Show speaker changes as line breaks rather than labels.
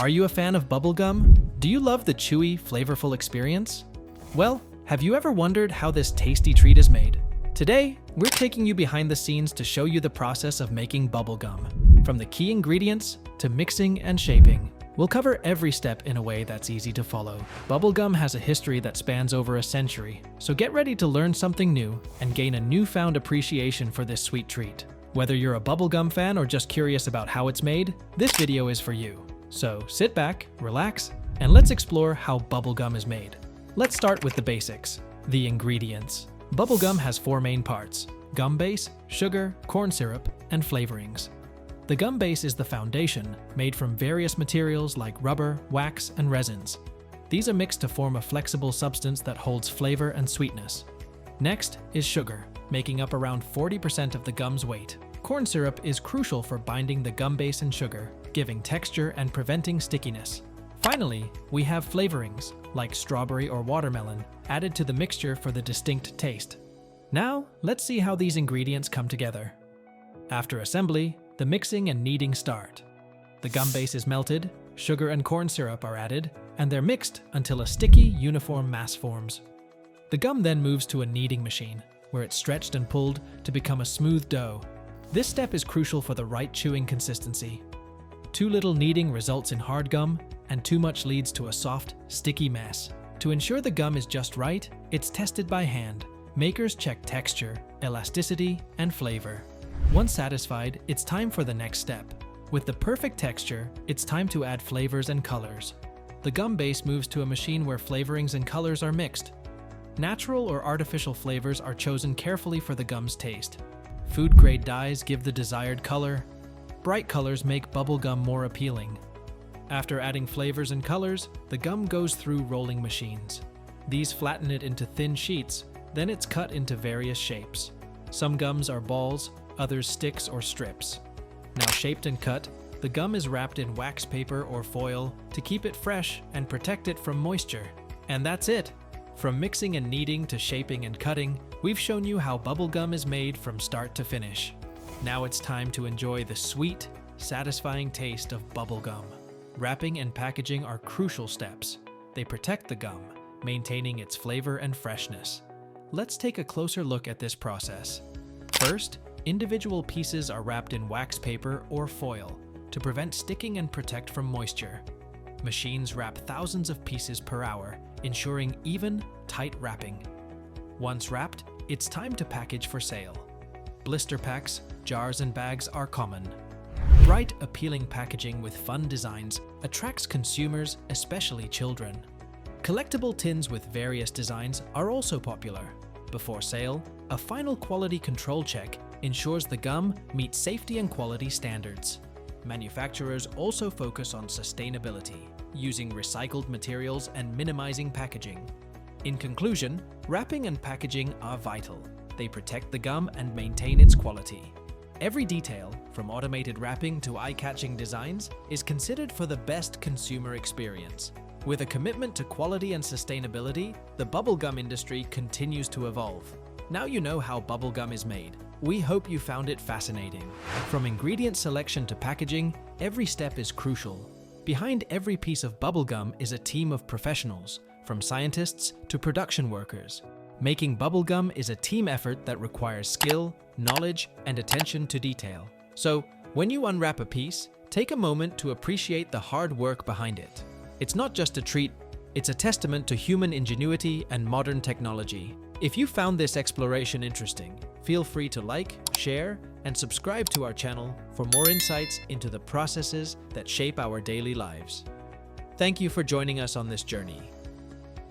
Are you a fan of bubblegum? Do you love the chewy, flavorful experience? Well, have you ever wondered how this tasty treat is made? Today, we're taking you behind the scenes to show you the process of making bubblegum. From the key ingredients to mixing and shaping, we'll cover every step in a way that's easy to follow. Bubblegum has a history that spans over a century, so get ready to learn something new and gain a newfound appreciation for this sweet treat. Whether you're a bubblegum fan or just curious about how it's made, this video is for you. So sit back, relax, and let's explore how bubblegum is made. Let's start with the basics. The ingredients. Bubblegum has four main parts: gum base, sugar, corn syrup, and flavorings. The gum base is the foundation, made from various materials like rubber, wax, and resins. These are mixed to form a flexible substance that holds flavor and sweetness. Next is sugar, making up around 40% of the gum's weight. Corn syrup is crucial for binding the gum base and sugar, giving texture and preventing stickiness. Finally, we have flavorings, like strawberry or watermelon, added to the mixture for the distinct taste. Now, let's see how these ingredients come together. After assembly, the mixing and kneading start. The gum base is melted, sugar and corn syrup are added, and they're mixed until a sticky, uniform mass forms. The gum then moves to a kneading machine, where it's stretched and pulled to become a smooth dough. This step is crucial for the right chewing consistency. Too little kneading results in hard gum, and too much leads to a soft, sticky mess. To ensure the gum is just right, it's tested by hand. Makers check texture, elasticity, and flavor. Once satisfied, it's time for the next step. With the perfect texture, it's time to add flavors and colors. The gum base moves to a machine where flavorings and colors are mixed. Natural or artificial flavors are chosen carefully for the gum's taste. Food-grade dyes give the desired color. Bright colors make bubblegum more appealing. After adding flavors and colors, the gum goes through rolling machines. These flatten it into thin sheets, then it's cut into various shapes. Some gums are balls, others sticks or strips. Now shaped and cut, the gum is wrapped in wax paper or foil to keep it fresh and protect it from moisture. And that's it! From mixing and kneading to shaping and cutting, we've shown you how bubblegum is made from start to finish. Now it's time to enjoy the sweet, satisfying taste of bubblegum. Wrapping and packaging are crucial steps. They protect the gum, maintaining its flavor and freshness. Let's take a closer look at this process. First, individual pieces are wrapped in wax paper or foil to prevent sticking and protect from moisture. Machines wrap thousands of pieces per hour, ensuring even, tight wrapping. Once wrapped, it's time to package for sale. Blister packs, jars, and bags are common. Bright, appealing packaging with fun designs attracts consumers, especially children. Collectible tins with various designs are also popular. Before sale, a final quality control check ensures the gum meets safety and quality standards. Manufacturers also focus on sustainability, using recycled materials and minimizing packaging. In conclusion, wrapping and packaging are vital. They protect the gum and maintain its quality. Every detail, from automated wrapping to eye-catching designs, is considered for the best consumer experience. With a commitment to quality and sustainability, the bubblegum industry continues to evolve. Now you know how bubblegum is made. We hope you found it fascinating. From ingredient selection to packaging, every step is crucial. Behind every piece of bubblegum is a team of professionals, from scientists to production workers. Making bubblegum is a team effort that requires skill, knowledge, and attention to detail. So, when you unwrap a piece, take a moment to appreciate the hard work behind it. It's not just a treat, it's a testament to human ingenuity and modern technology. If you found this exploration interesting, feel free to like, share, and subscribe to our channel for more insights into the processes that shape our daily lives. Thank you for joining us on this journey.